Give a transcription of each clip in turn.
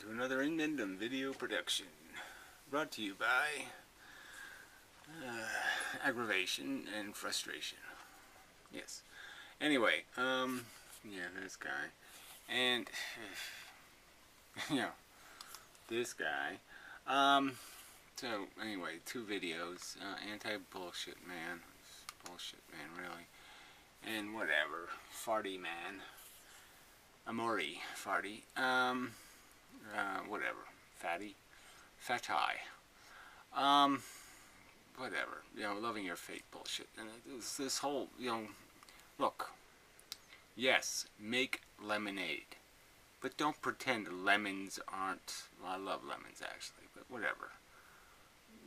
to another Indendum video production, brought to you by aggravation and frustration. Yes. Anyway, yeah, this guy, and this guy. So anyway, two videos, anti-BullshitMen, BullshitMen really, and whatever, Farty Man, Amori Farty, whatever, Fatty, whatever, loving your fate bullshit. And it's this whole, look, yes, make lemonade, but don't pretend lemons aren't, well, I love lemons actually, but whatever.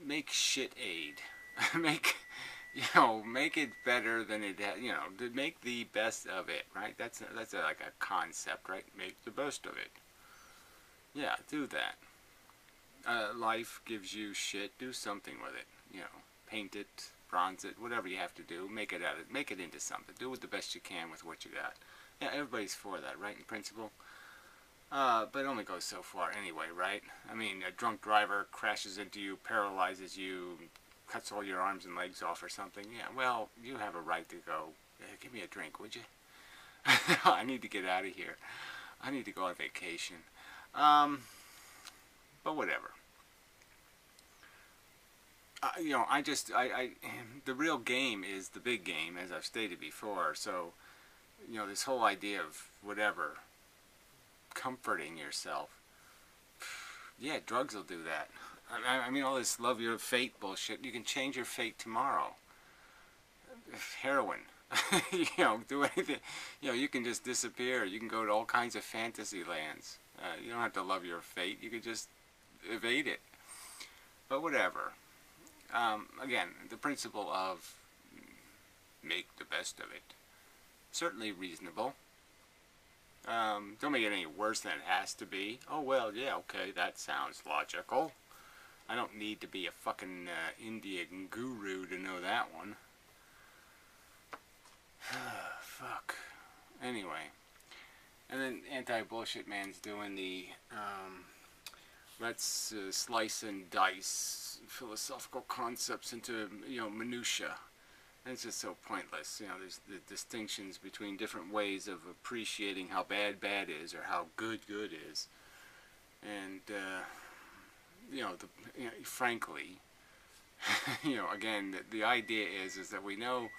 Make shit aid. make it better than it has, to make the best of it, right? That's like a concept, right? Make the best of it. Yeah, do that. Life gives you shit, do something with it, paint it, bronze it, whatever you have to do, make it into something. Do it the best you can with what you got. Yeah, everybody's for that, right, in principle? But it only goes so far anyway, right? I mean, a drunk driver crashes into you, paralyzes you, cuts all your arms and legs off or something. Yeah, well, you have a right to go, give me a drink, would you? I need to get out of here. I need to go on vacation. But whatever. The real game is the big game, as I've stated before. So, this whole idea of whatever, comforting yourself, yeah, drugs will do that. I mean, all this love your fate bullshit, you can change your fate tomorrow. Heroin, do anything, you can just disappear, you can go to all kinds of fantasy lands. You don't have to love your fate, you can just evade it. But whatever. Again, the principle of make the best of it, certainly reasonable. Don't make it any worse than it has to be. Oh, well, yeah, okay, that sounds logical. I don't need to be a fucking Indian guru to know that one. Fuck. Anyway. And then anti-BullshitMen's doing the, let's slice and dice philosophical concepts into, minutia. And it's just so pointless. There's the distinctions between different ways of appreciating how bad is or how good is. And, frankly, again, the idea is that we know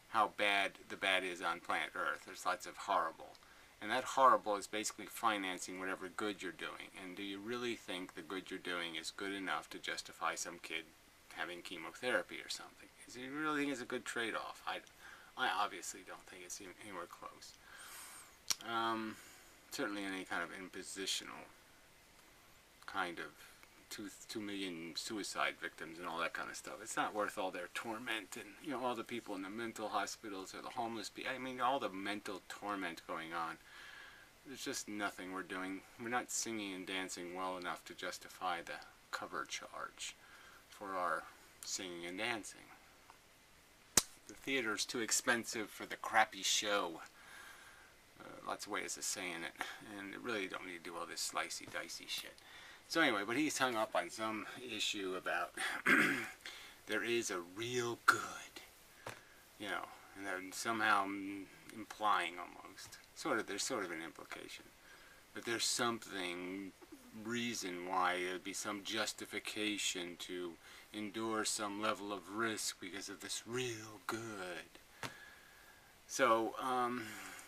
how bad the bad is on planet Earth. There's lots of horrible. And that horrible is basically financing whatever good you're doing. And do you really think the good you're doing is good enough to justify some kid having chemotherapy or something? Do you really think it's a good trade-off? I obviously don't think it's anywhere close. Certainly any kind of impositional kind of 2 million suicide victims and all that kind of stuff. It's not worth all their torment and, all the people in the mental hospitals or the homeless people. I mean, all the mental torment going on. There's just nothing we're doing. We're not singing and dancing well enough to justify the cover charge for our singing and dancing. The theater's too expensive for the crappy show. Lots of ways of saying it. And it really don't need to do all this slicey dicey shit. So anyway, but he's hung up on some issue about there is a real good, and then somehow implying almost, there's sort of an implication, but there's something, reason why there'd be some justification to endure some level of risk because of this real good. So,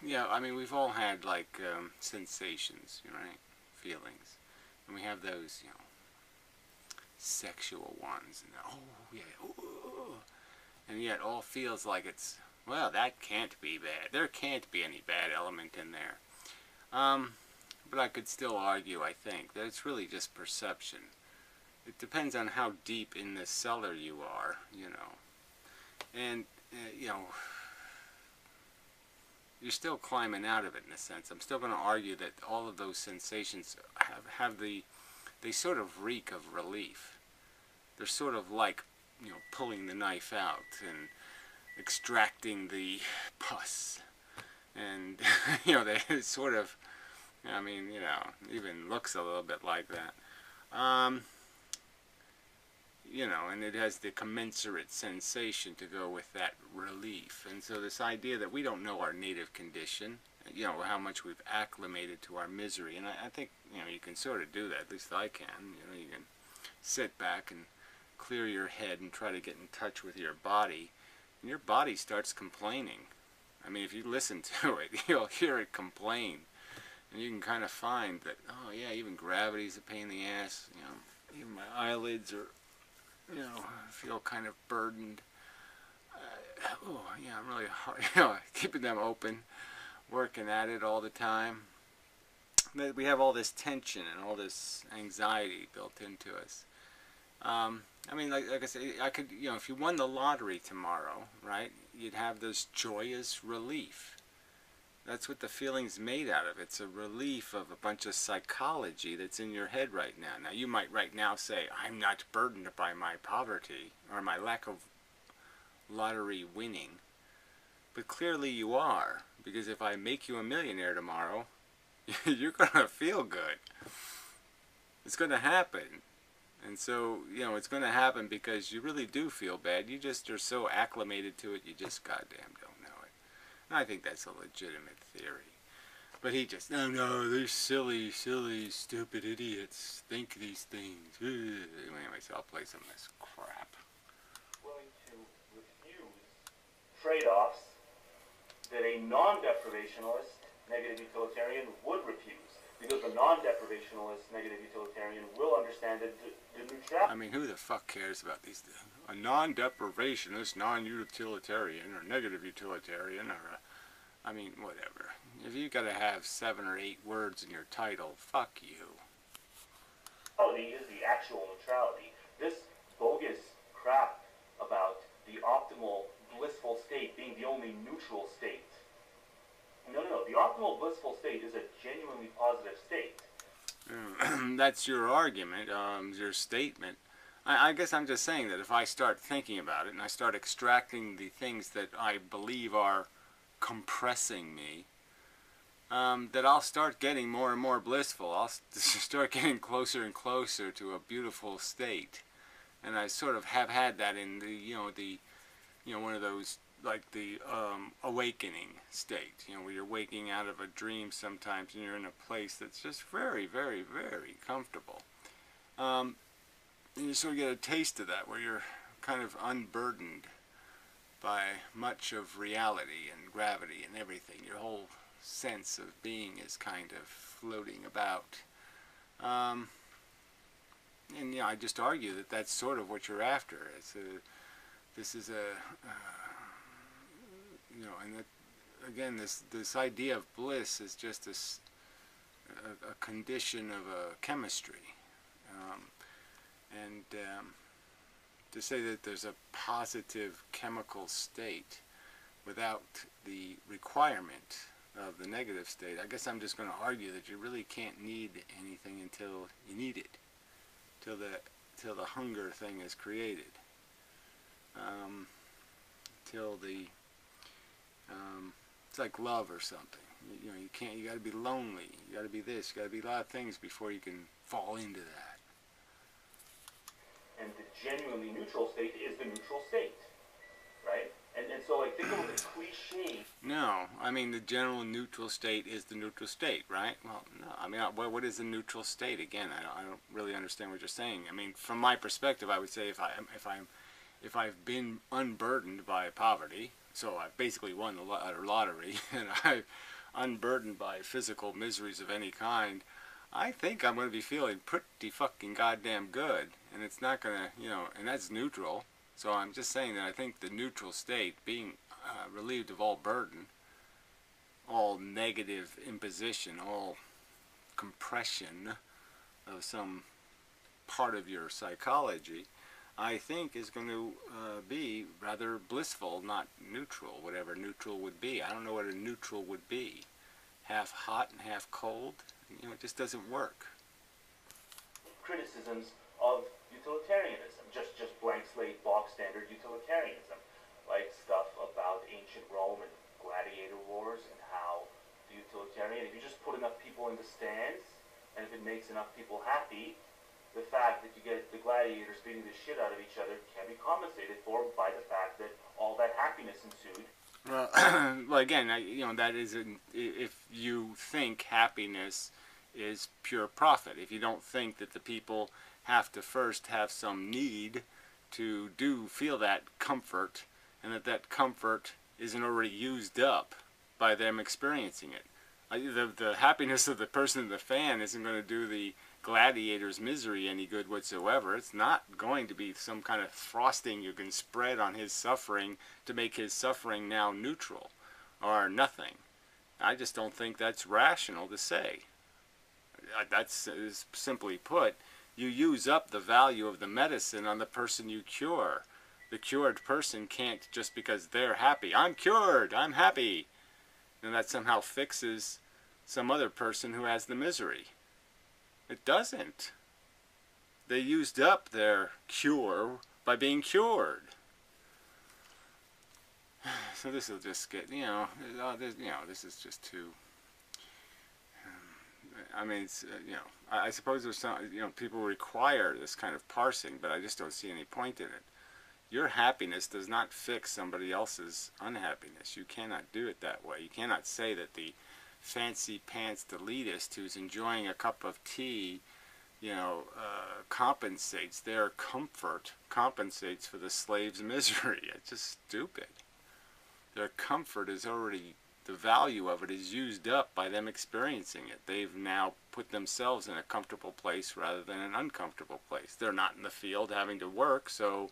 yeah, I mean, we've all had, like, sensations, right, feelings. And we have those, sexual ones, and oh, yeah, ooh, and yet all feels like it's, well, that can't be bad. There can't be any bad element in there. But I could still argue, I think, that it's really just perception. It depends on how deep in the cellar you are, and, you're still climbing out of it in a sense. I'm still going to argue that all of those sensations they sort of reek of relief. They're sort of like, pulling the knife out and extracting the pus. And, they sort of I mean, you know, even looks a little bit like that. You know, and it has the commensurate sensation to go with that relief. And so this idea that we don't know our native condition, you know, how much we've acclimated to our misery, and I think, you know, you can sort of do that, at least I can. You know, you can sit back and clear your head and try to get in touch with your body, and your body starts complaining. I mean, if you listen to it, you'll hear it complain. And you can kind of find that, oh yeah, even gravity's a pain in the ass, you know, even my eyelids are, you know, I feel kind of burdened. Oh, yeah, I'm really hard, you know, keeping them open, working at it all the time. We have all this tension and all this anxiety built into us. I mean, like I said, I could, you know, if you won the lottery tomorrow, right, you'd have this joyous relief. That's what the feeling's made out of. It's a relief of a bunch of psychology that's in your head right now. Now, you might right now say, I'm not burdened by my poverty or my lack of lottery winning. But clearly you are, because if I make you a millionaire tomorrow, you're going to feel good. It's going to happen. And so, you know, it's going to happen because you really do feel bad. You just are so acclimated to it, you just goddamn don't know it. And I think that's a legitimate theory. But he just, no, they're silly, stupid idiots think these things. Anyway, so I'll play some of this crap. Willing to refuse trade-offs that a non-deprivationalist negative utilitarian would refuse. Because the non-deprivationalist negative utilitarian will understand the neutrality. I mean, who the fuck cares about these things? A non-deprivationist, non-utilitarian, or negative utilitarian, or I mean, whatever. If you gotta have 7 or 8 words in your title, fuck you. Neutrality is the actual neutrality. This bogus crap about the optimal blissful state being the only neutral state. No. The optimal blissful state is a genuinely positive state. That's your argument, your statement. I guess I'm just saying that if I start thinking about it and I start extracting the things that I believe are compressing me, that I'll start getting more and more blissful. I'll start getting closer and closer to a beautiful state. And I sort of have had that in the, one of those, like the awakening state, where you're waking out of a dream sometimes and you're in a place that's just very, very, very comfortable. And you sort of get a taste of that, where you're kind of unburdened by much of reality and gravity and everything. Your whole sense of being is kind of floating about. And I just argue that that's sort of what you're after. And that, again, this idea of bliss is just a condition of a chemistry. To say that there's a positive chemical state without the requirement of the negative state, I guess I'm just going to argue that you really can't need anything until you need it, till the hunger thing is created, it's like love or something. You got to be lonely, you got to be this, you got to be a lot of things before you can fall into that. And the genuinely neutral state is the neutral state, right? And so, like, think of the cliche. No, I mean, the general neutral state is the neutral state, right? Well, no, I mean, what is the neutral state? Again, I don't really understand what you're saying. I mean, from my perspective, I would say if I've been unburdened by poverty, so I've basically won the lottery, and I'm unburdened by physical miseries of any kind, I think I'm going to be feeling pretty fucking goddamn good. And it's not going to, and that's neutral. So I'm just saying that I think the neutral state, being relieved of all burden, all negative imposition, all compression of some part of your psychology, I think is going to be rather blissful, not neutral, whatever neutral would be. I don't know what a neutral would be. Half hot and half cold? It just doesn't work. Criticisms of utilitarianism, just blank slate, box standard utilitarianism, like stuff about ancient Rome and gladiator wars and how the utilitarian. If you just put enough people in the stands, and if it makes enough people happy, the fact that you get the gladiators beating the shit out of each other can be compensated for by the fact that all that happiness ensued. Well, well, again, that is if you think happiness is pure profit. If you don't think that the people have to first have some need to feel that comfort, and that comfort isn't already used up by them experiencing it. The happiness of the person in the fan isn't going to do the gladiator's misery any good whatsoever. It's not going to be some kind of frosting you can spread on his suffering to make his suffering now neutral or nothing. I just don't think that's rational to say. That's simply put, you use up the value of the medicine on the person you cure. The cured person can't, just because they're happy, I'm cured, I'm happy, and that somehow fixes some other person who has the misery. It doesn't. They used up their cure by being cured. So this will just get, this is just too. I mean, it's, I suppose there's some, people require this kind of parsing, but I just don't see any point in it. Your happiness does not fix somebody else's unhappiness. You cannot do it that way. You cannot say that the fancy pants elitist who's enjoying a cup of tea, compensates their comfort, compensates for the slave's misery. It's just stupid. Their comfort is already, the value of it is used up by them experiencing it. They've now put themselves in a comfortable place rather than an uncomfortable place. They're not in the field having to work, so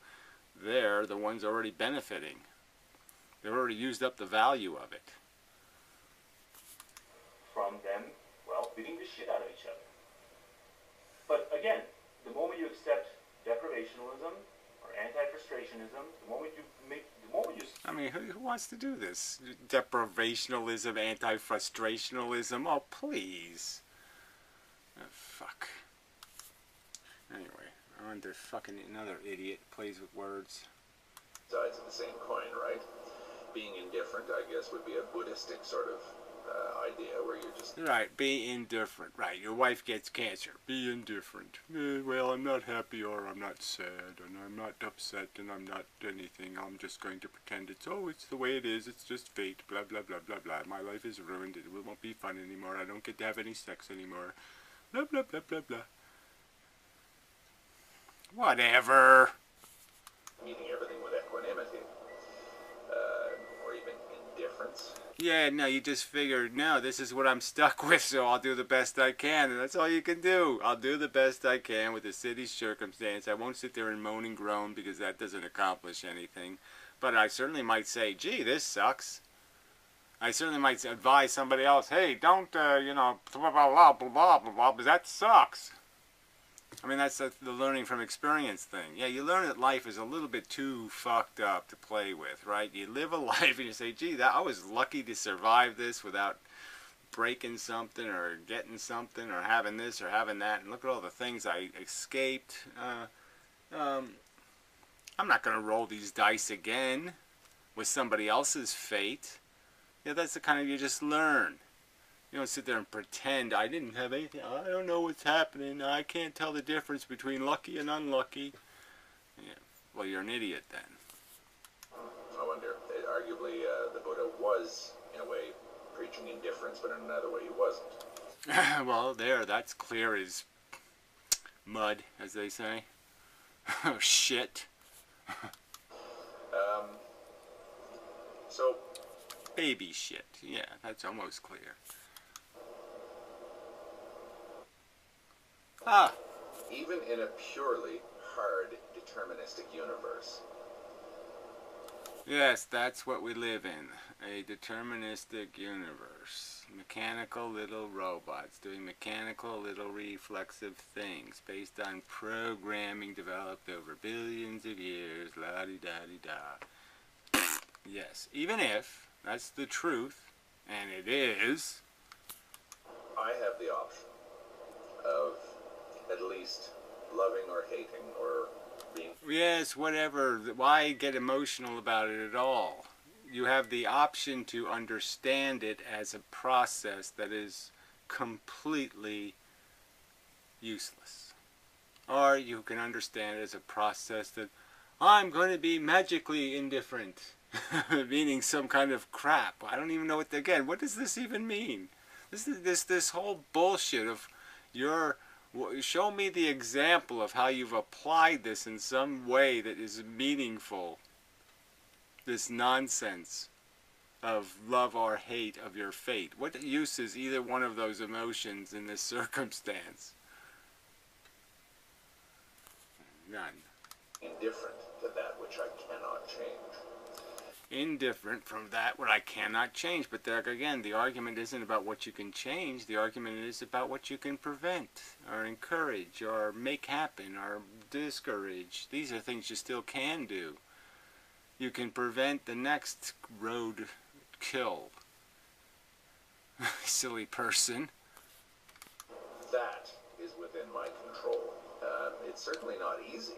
they're the ones already benefiting. They've already used up the value of it. From them, beating the shit out of each other. But again, the moment you accept deprivationalism or anti-frustrationism, the moment you I mean, who wants to do this? Deprivationalism, anti-frustrationalism? Oh, please. Oh, fuck. Anyway, on to fucking another idiot plays with words. Sides of the same coin, right? Being indifferent, I guess, would be a Buddhistic sort of idea where you're just... Right, be indifferent. Right, your wife gets cancer. Be indifferent. Well, I'm not happy or I'm not sad and I'm not upset and I'm not anything. I'm just going to pretend it's the way it is. It's just fate. Blah, blah, blah, blah, blah. My life is ruined. It won't be fun anymore. I don't get to have any sex anymore. Blah, blah, blah, blah, blah. Whatever. Meeting everything with equanimity. Or even indifference. Yeah, no, you just figured, no, this is what I'm stuck with, so I'll do the best I can, and that's all you can do. I'll do the best I can with the city's circumstance. I won't sit there and moan and groan because that doesn't accomplish anything. But I certainly might say, gee, this sucks. I certainly might advise somebody else, hey, don't, blah, blah, blah, blah, blah, blah, because that sucks. I mean, that's the learning from experience thing. Yeah, you learn that life is a little bit too fucked up to play with, right? You live a life and you say, gee, I was lucky to survive this without breaking something or getting something or having this or having that. And look at all the things I escaped. I'm not going to roll these dice again with somebody else's fate. Yeah, that's the kind of, you just learn. You don't sit there and pretend I didn't have anything. I don't know what's happening. I can't tell the difference between lucky and unlucky. Yeah. Well, you're an idiot then. I wonder. Arguably, the Buddha was, in a way, preaching indifference, but in another way he wasn't. Well, that's clear as mud, as they say. Oh, shit. So... Baby shit. Yeah, that's almost clear. Ah. Even in a purely hard, deterministic universe. Yes, that's what we live in. A deterministic universe. Mechanical little robots doing mechanical little reflexive things based on programming developed over billions of years. La-di-da-di-da. Yes, even if that's the truth, and it is. I have the option of at least loving or hating or being... Yes, whatever. Why get emotional about it at all? you have the option to understand it as a process that is completely useless. Or you can understand it as a process that I'm going to be magically indifferent, meaning some kind of crap. I don't even know what, again, what does this even mean? This whole bullshit of show me the example of how you've applied this in some way that is meaningful. This nonsense of love or hate of your fate. What use is either one of those emotions in this circumstance? None. Indifferent to that which I cannot change. Indifferent from that what I cannot change. But there, again, the argument isn't about what you can change. The argument is about what you can prevent, or encourage, or make happen, or discourage. These are things you still can do. You can prevent the next road kill. Silly person. That is within my control. It's certainly not easy.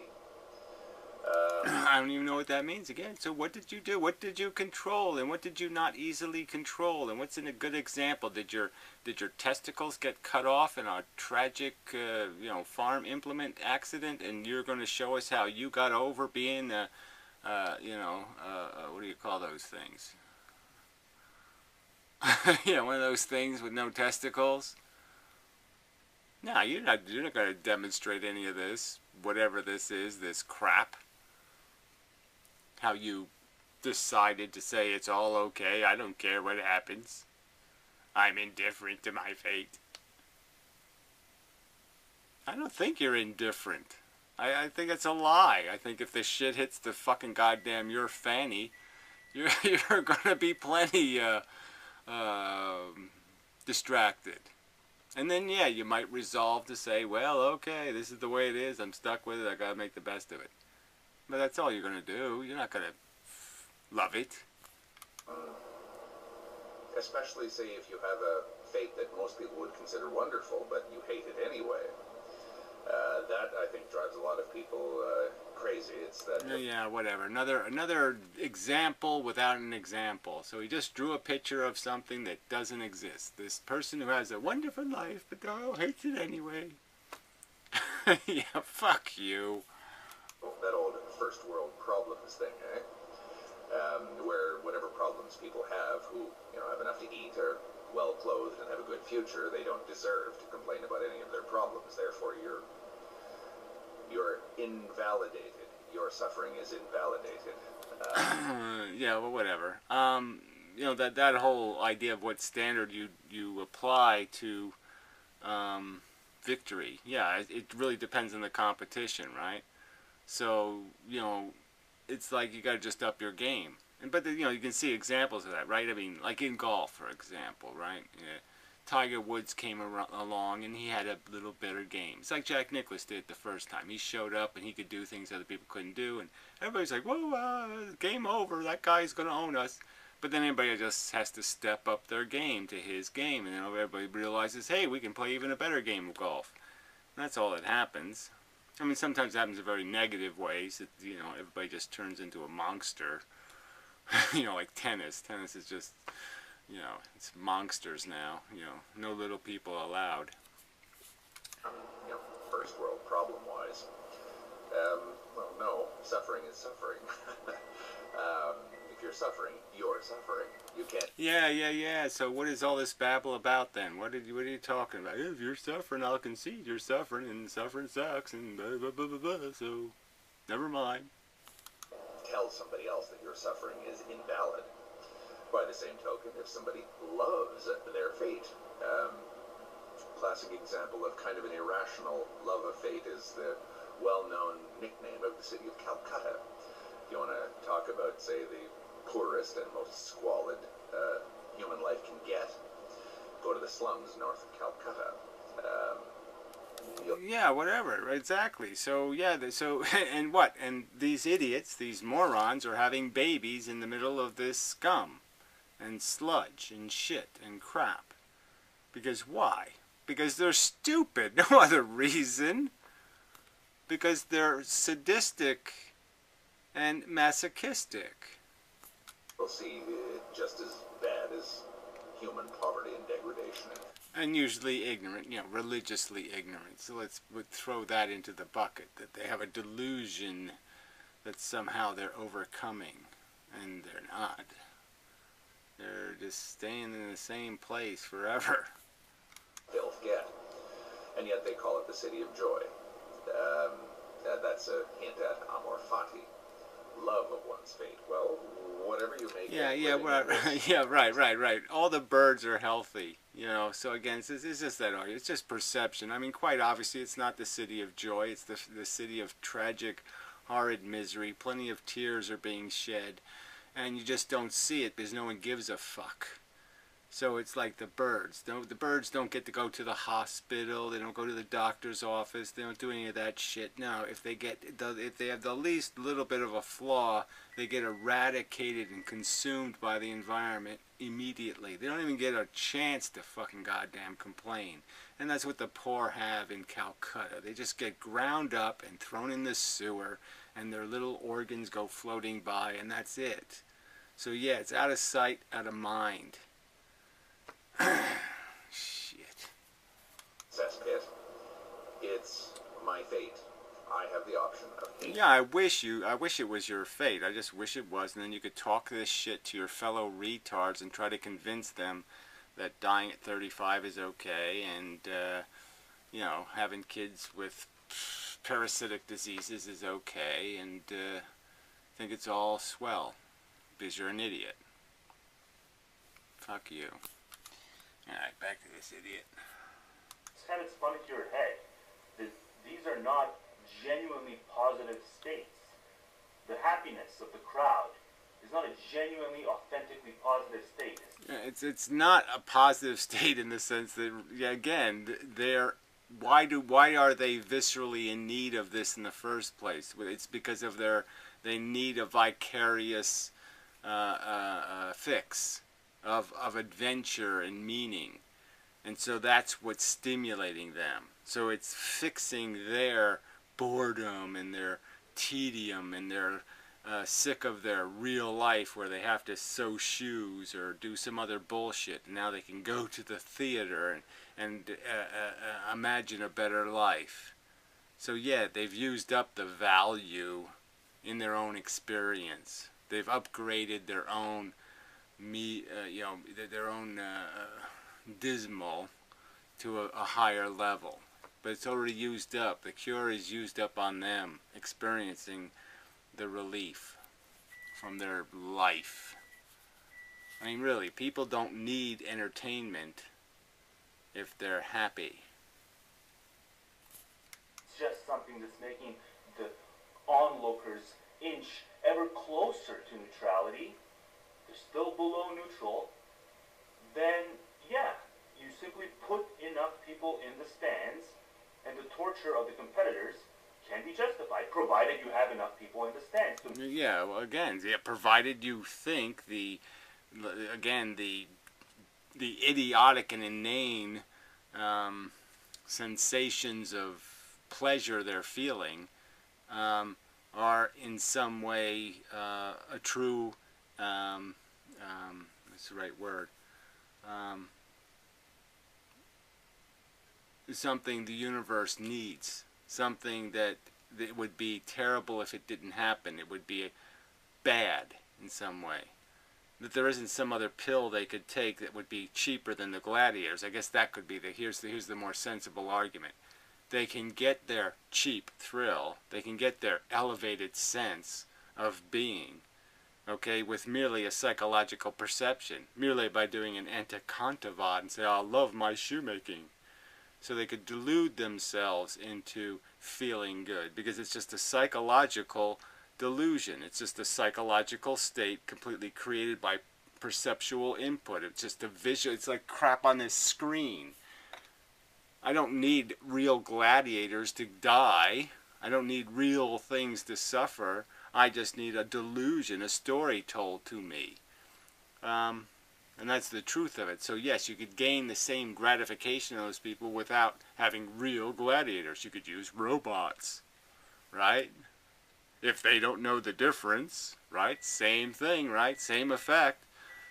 I don't even know what that means again. So what did you do? What did you control, and what did you not easily control? And what's in a good example? Did your testicles get cut off in a tragic, farm implement accident? And you're going to show us how you got over being what do you call those things? One of those things with no testicles. No, you're not going to demonstrate any of this, whatever this is, this crap. How you decided to say it's all okay, I don't care what happens. I'm indifferent to my fate. I don't think you're indifferent. I think it's a lie. I think if this shit hits the fucking goddamn your fanny, you're gonna be plenty distracted. And then, yeah, you might resolve to say, well, okay, this is the way it is. I'm stuck with it. I gotta make the best of it. But that's all you're gonna do. You're not gonna love it. Especially, say, if you have a fate that most people would consider wonderful, but you hate it anyway. That, I think, drives a lot of people crazy. It's that. Yeah, whatever. Another example without an example. So he just drew a picture of something that doesn't exist. This person who has a wonderful life, but hates it anyway. Yeah, fuck you. That old first world problems thing, eh? Where whatever problems people have who have enough to eat, are well clothed, and have a good future, they don't deserve to complain about any of their problems. Therefore, you're invalidated. Your suffering is invalidated. Yeah, well, whatever. That whole idea of what standard you apply to victory. Yeah, it really depends on the competition, right? So, it's like you got to just up your game. But you can see examples of that, right? I mean, like in golf, for example, right? Yeah. Tiger Woods came along and he had a little better game. It's like Jack Nicklaus did the first time. He showed up and he could do things other people couldn't do, and everybody's like, whoa, game over, that guy's going to own us. But then everybody just has to step up their game to his game, and then everybody realizes, hey, we can play even a better game of golf. And that's all that happens. I mean, sometimes it happens in very negative ways. That, everybody just turns into a monster. Like tennis. Tennis is just, it's monsters now. No little people allowed. First world problem-wise. Well, no, suffering is suffering. If you're suffering, you're suffering. You can't. Yeah. So what is all this babble about then? What are you talking about? If you're suffering, I'll concede you're suffering, and suffering sucks, and blah, blah, blah, blah, blah. So, never mind. Tell somebody else that your suffering is invalid. By the same token, if somebody loves their fate, classic example of kind of an irrational love of fate is the well-known nickname of the city of Calcutta. If you want to talk about, say, the poorest and most squalid human life can get, go to the slums north of Calcutta. Yeah, whatever, exactly. So, and what? And these idiots, these morons, are having babies in the middle of this scum and sludge and shit and crap. Because why? Because they're stupid, no other reason. Because they're sadistic and masochistic. We'll see just as bad as human poverty and degradation. And usually ignorant, you know, religiously ignorant. So let's throw that into the bucket, that they have a delusion that somehow they're overcoming, and they're not. They're just staying in the same place forever. Filth get, and yet they call it the city of joy. That's a hint at amor fati, love of one's fate. Well, whatever you make. Right. All the birds are healthy, you know. So again, it's just that argument. It's just perception. I mean, quite obviously, it's not the city of joy. It's the city of tragic, horrid misery. Plenty of tears are being shed, and you just don't see it because no one gives a fuck. So it's like the birds. The birds don't get to go to the hospital. They don't go to the doctor's office. They don't do any of that shit. No, if they have the least little bit of a flaw, they get eradicated and consumed by the environment immediately. They don't even get a chance to fucking goddamn complain. And that's what the poor have in Calcutta. They just get ground up and thrown in the sewer, and their little organs go floating by, and that's it. So yeah, it's out of sight, out of mind. Shit. Cesspit. It's my fate. I have the option of hate. Yeah, I wish it was your fate. I just wish it was, and then you could talk this shit to your fellow retards and try to convince them that dying at 35 is okay, and you know, having kids with parasitic diseases is okay, and think it's all swell because you're an idiot. Fuck you. Alright, back to this idiot. It's kind of spun into your head. These are not genuinely positive states. The happiness of the crowd is not a genuinely, authentically positive state. Yeah, it's not a positive state in the sense that, yeah, again, why are they viscerally in need of this in the first place? It's because of they need a vicarious fix of adventure and meaning, and so that's what's stimulating them. So it's fixing their boredom and their tedium, and they're sick of their real life where they have to sew shoes or do some other bullshit, and now they can go to the theater and imagine a better life. So yeah, they've used up the value in their own experience. They've upgraded their own their own dismal to a higher level, but it's already used up. The cure is used up on them experiencing the relief from their life. I mean, really, people don't need entertainment if they're happy. It's just something that's making the onlookers inch ever closer to neutrality. They're still below neutral. Then, yeah, you simply put enough people in the stands, and the torture of the competitors can be justified, provided you have enough people in the stands. Yeah, well, again, yeah, provided you think the idiotic and inane sensations of pleasure they're feeling are in some way a true, what's the right word, something the universe needs, something that it would be terrible if it didn't happen. It would be bad in some way. That there isn't some other pill they could take that would be cheaper than the gladiators. I guess that could be here's the more sensible argument. They can get their cheap thrill, they can get their elevated sense of being, okay, with merely a psychological perception, merely by doing an Andikanta and say, I love my shoemaking. So they could delude themselves into feeling good, because it's just a psychological delusion. It's just a psychological state completely created by perceptual input. It's just a visual. It's like crap on this screen. I don't need real gladiators to die. I don't need real things to suffer. I just need a delusion, a story told to me. And that's the truth of it. So yes, you could gain the same gratification of those people without having real gladiators. You could use robots, right? If they don't know the difference, right? Same thing, right? Same effect.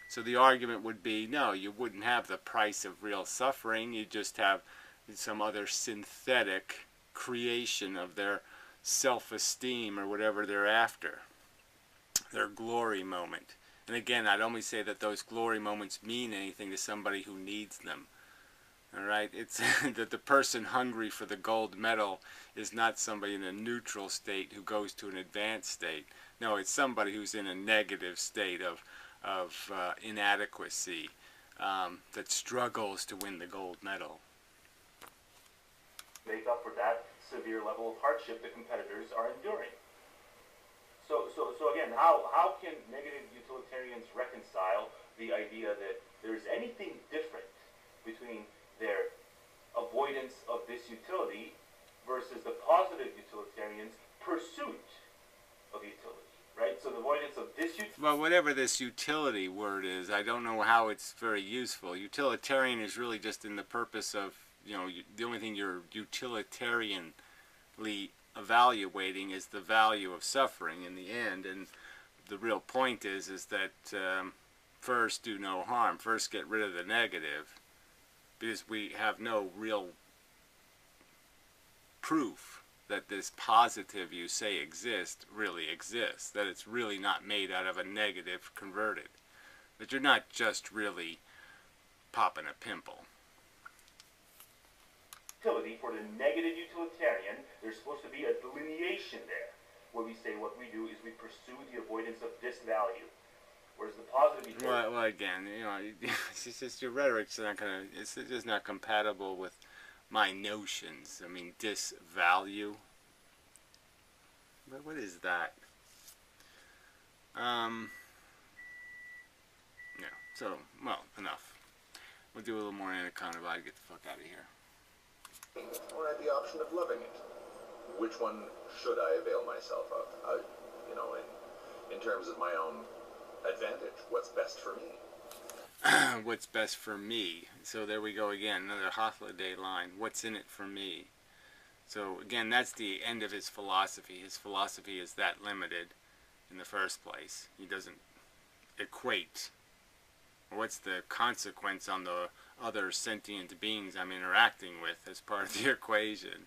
So the argument would be, no, you wouldn't have the price of real suffering. You just have some other synthetic creation of their self-esteem or whatever they're after, their glory moment. And again, I'd only say that those glory moments mean anything to somebody who needs them. All right, it's that the person hungry for the gold medal is not somebody in a neutral state who goes to an advanced state. No, it's somebody who's in a negative state of inadequacy that struggles to win the gold medal. Make up for that severe level of hardship the competitors are enduring. So again, how can negative utilitarians reconcile the idea that there's anything different between their avoidance of this utility versus the positive utilitarians' pursuit of utility, right? So the avoidance of this utility... Well, whatever this utility word is, I don't know how it's very useful. Utilitarian is really just in the purpose of, you know, the only thing you're utilitarianly evaluating is the value of suffering in the end, and the real point is that first do no harm, first get rid of the negative, because we have no real proof that this positive you say exists really exists, that it's really not made out of a negative converted, that you're not just really popping a pimple. Utility for the negative utilitarian, there's supposed to be a delineation there, where we say what we do is we pursue the avoidance of this value. Whereas the positive utilitarian... Well, again, you know, it's just your rhetoric's not gonna, it's just not compatible with my notions. I mean, disvalue. What is that? Yeah. So, well, enough. We'll do a little more Andikanta about it. Get the fuck out of here. Or I had the option of loving it. Which one should I avail myself of? You know, in terms of my own advantage, what's best for me? What's best for me? So there we go again, another Holiday line. What's in it for me? So again, that's the end of his philosophy. His philosophy is that limited in the first place. He doesn't equate. What's the consequence on the other sentient beings I'm interacting with as part of the equation?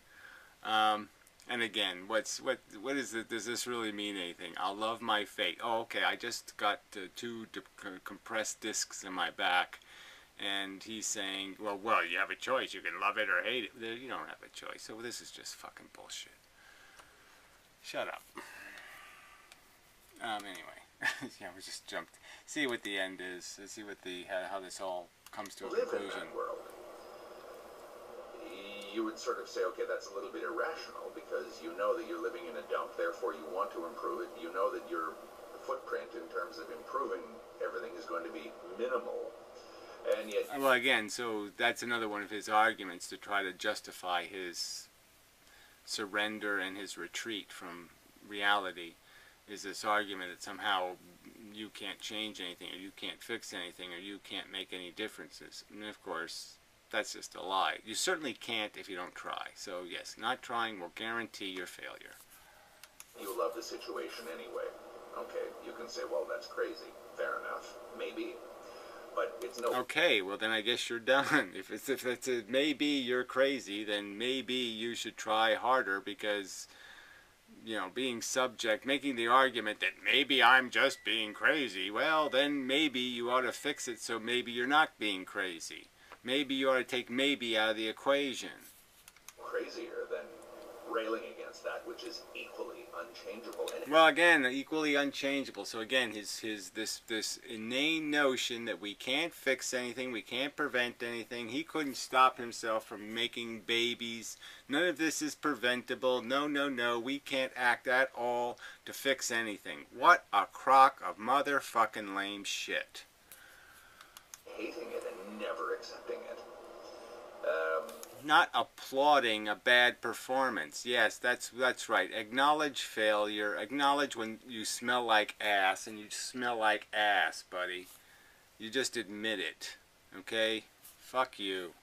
And again, what is it? Does this really mean anything? I'll love my fate. Oh, okay, I just got two compressed discs in my back, and he's saying, well, you have a choice. You can love it or hate it. You don't have a choice. So this is just fucking bullshit. Shut up. Anyway, yeah, we just jumped. See what the end is. See what how this all comes to a conclusion. In that world. You would sort of say, okay, that's a little bit irrational because you know that you're living in a dump, therefore you want to improve it. You know that your footprint in terms of improving everything is going to be minimal. And yet... Well, again, so that's another one of his arguments to try to justify his surrender and his retreat from reality, is this argument that somehow you can't change anything, or you can't fix anything, or you can't make any differences. And of course, that's just a lie. You certainly can't if you don't try. So yes, not trying will guarantee your failure. You love the situation anyway. Okay, you can say, well, that's crazy. Fair enough. Maybe. But it's no... Okay, well then I guess you're done. If it's a maybe you're crazy, then maybe you should try harder, because, you know, making the argument that maybe I'm just being crazy, well, then maybe you ought to fix it so maybe you're not being crazy. Maybe you ought to take maybe out of the equation. Crazier than railing against that which is equally unchangeable. Well, again, equally unchangeable. So again, this inane notion that we can't fix anything, we can't prevent anything. He couldn't stop himself from making babies. None of this is preventable. No, no, no. We can't act at all to fix anything. What a crock of motherfucking lame shit. Hating it and never accepting it. Not applauding a bad performance. Yes, that's right. Acknowledge failure. Acknowledge when you smell like ass, and you smell like ass, buddy. You just admit it. Okay? Fuck you.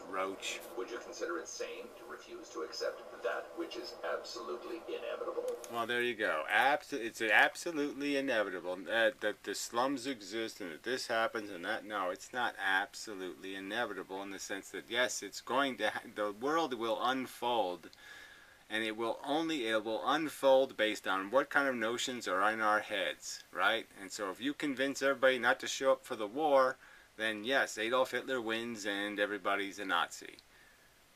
roach. Would you consider it sane to refuse to accept that which is absolutely inevitable? Well, there you go. It's absolutely inevitable that the slums exist and that this happens and that. No, it's not absolutely inevitable in the sense that, yes, it's going to, the world will unfold, and it will unfold based on what kind of notions are in our heads, right? And so if you convince everybody not to show up for the war, then yes, Adolf Hitler wins and everybody's a Nazi.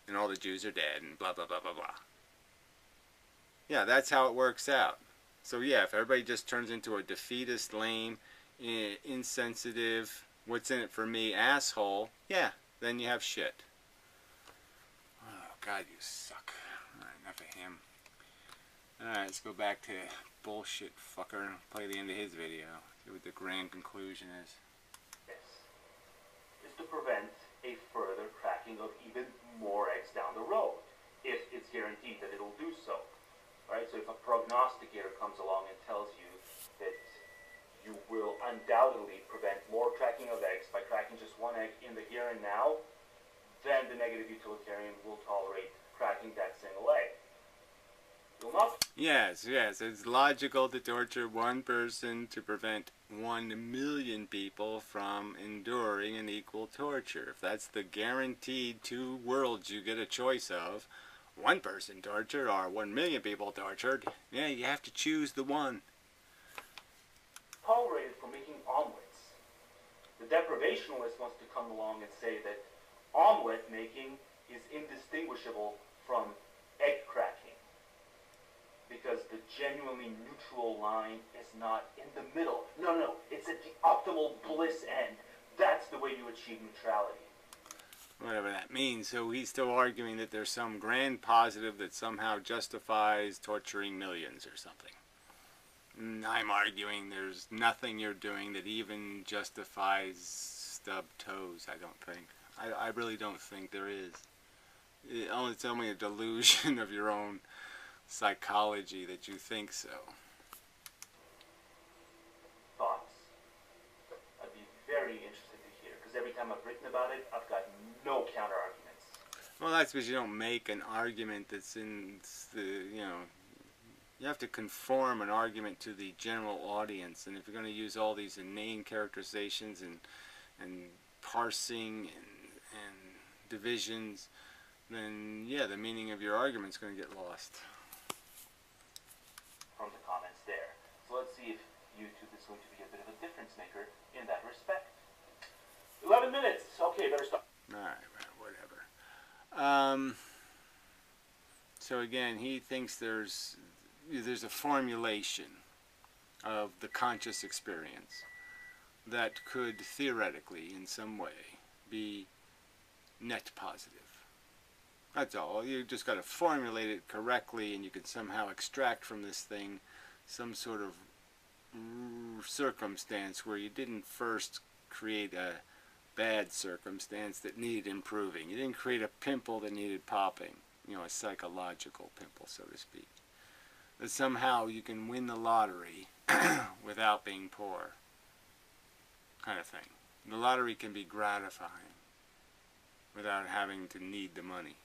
And all the Jews are dead and blah, blah, blah, blah, blah. Yeah, that's how it works out. So yeah, if everybody just turns into a defeatist, lame, insensitive, what's in it for me asshole, yeah, then you have shit. Oh, God, you suck. Alright, enough of him. Alright, let's go back to bullshit fucker and play the end of his video. See what the grand conclusion is. Is to prevent a further cracking of even more eggs down the road, if it's guaranteed that it'll do so. Right? So if a prognosticator comes along and tells you that you will undoubtedly prevent more cracking of eggs by cracking just one egg in the here and now, then the negative utilitarian will tolerate cracking that single egg. Will not. Yes, it's logical to torture one person to prevent 1,000,000 people from enduring an equal torture. If that's the guaranteed two worlds you get a choice of, one person tortured or 1,000,000 people tortured, yeah, you have to choose the one. Tolerated for making omelets. The deprivationalist wants to come along and say that omelet making is indistinguishable from egg cracking, because the genuinely neutral line is not in the middle. No, it's at the optimal bliss end. That's the way you achieve neutrality. Whatever that means. So he's still arguing that there's some grand positive that somehow justifies torturing millions or something. And I'm arguing there's nothing you're doing that even justifies stubbed toes, I don't think. I really don't think there is. It's only a delusion of your own psychology that you think so. Thoughts? I'd be very interested to hear, because every time I've written about it, I've got no counter arguments. Well, that's because you don't make an argument that's in the, you have to conform an argument to the general audience, and if you're going to use all these inane characterizations and parsing and divisions, then yeah, the meaning of your argument's going to get lost. From the comments there. So let's see if YouTube is going to be a bit of a difference maker in that respect. 11 minutes. Okay, better stop. Alright, whatever. So again, he thinks there's a formulation of the conscious experience that could theoretically, in some way, be net positive. That's all. You just got to formulate it correctly, and you can somehow extract from this thing some sort of circumstance where you didn't first create a bad circumstance that needed improving. You didn't create a pimple that needed popping, a psychological pimple, so to speak. That somehow you can win the lottery without being poor, kind of thing. The lottery can be gratifying without having to need the money.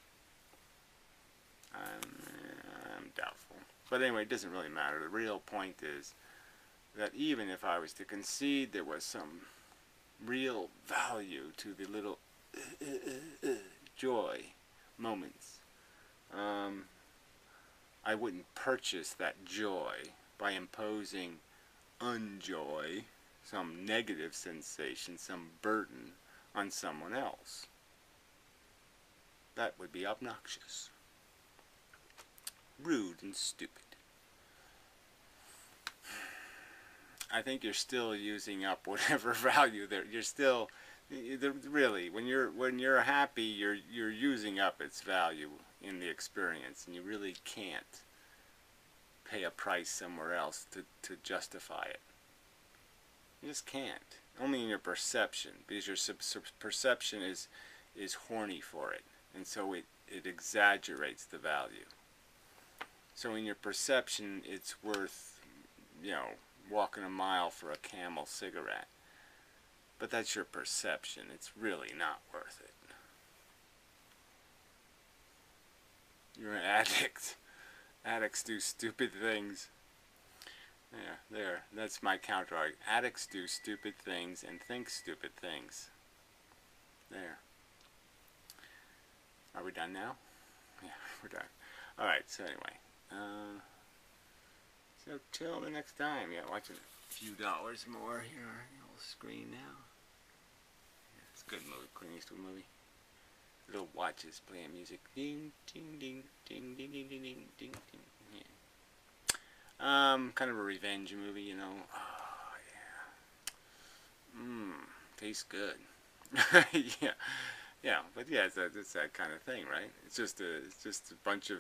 I'm doubtful. But anyway, it doesn't really matter. The real point is that even if I was to concede there was some real value to the little joy moments, I wouldn't purchase that joy by imposing unjoy, some negative sensation, some burden on someone else. That would be obnoxious, rude, and stupid. I think you're still using up whatever value there. You're still, really, when you're happy, you're using up its value in the experience, and you really can't pay a price somewhere else to justify it. You just can't. Only in your perception, because your perception is horny for it, and so it exaggerates the value. So in your perception, it's worth, walking a mile for a Camel cigarette. But that's your perception. It's really not worth it. You're an addict. Addicts do stupid things. Yeah, there. That's my counter argument. Addicts do stupid things and think stupid things. There. Are we done now? Yeah, we're done. Alright, so anyway. So till the next time. Yeah, watching a few dollars more here on the old screen now. Yeah, it's a good movie. Clint Eastwood movie. Little watches playing music. Ding, ding, ding, ding, ding, ding, ding, ding, ding, ding. Yeah. Kind of a revenge movie, you know. Oh, yeah. Tastes good. Yeah. Yeah, but yeah, it's that kind of thing, right? It's just a bunch of,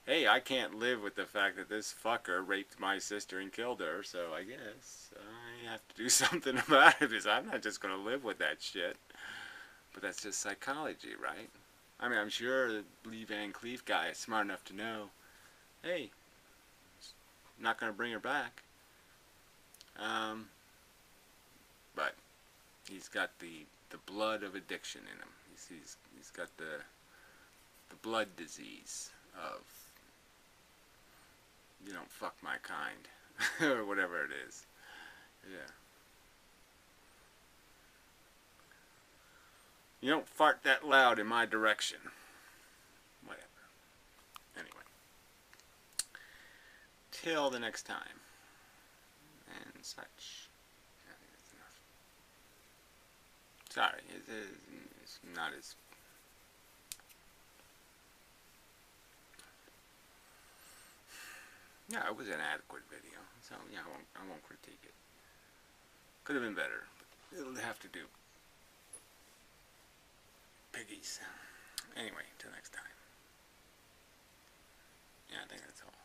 hey, I can't live with the fact that this fucker raped my sister and killed her, so I guess I have to do something about it, because I'm not just going to live with that shit. But that's just psychology, right? I mean, I'm sure the Lee Van Cleef guy is smart enough to know, hey, I'm not going to bring her back. But he's got the blood of addiction in him. He's got the blood disease of, you don't fuck my kind, or whatever it is. Yeah. You don't fart that loud in my direction. Whatever. Anyway. Till the next time. And such. I think that's enough. Sorry, it's not as... Yeah, it was an adequate video. So, yeah, I won't critique it. Could have been better. But it'll have to do. Piggies. Anyway, till next time. Yeah, I think that's all.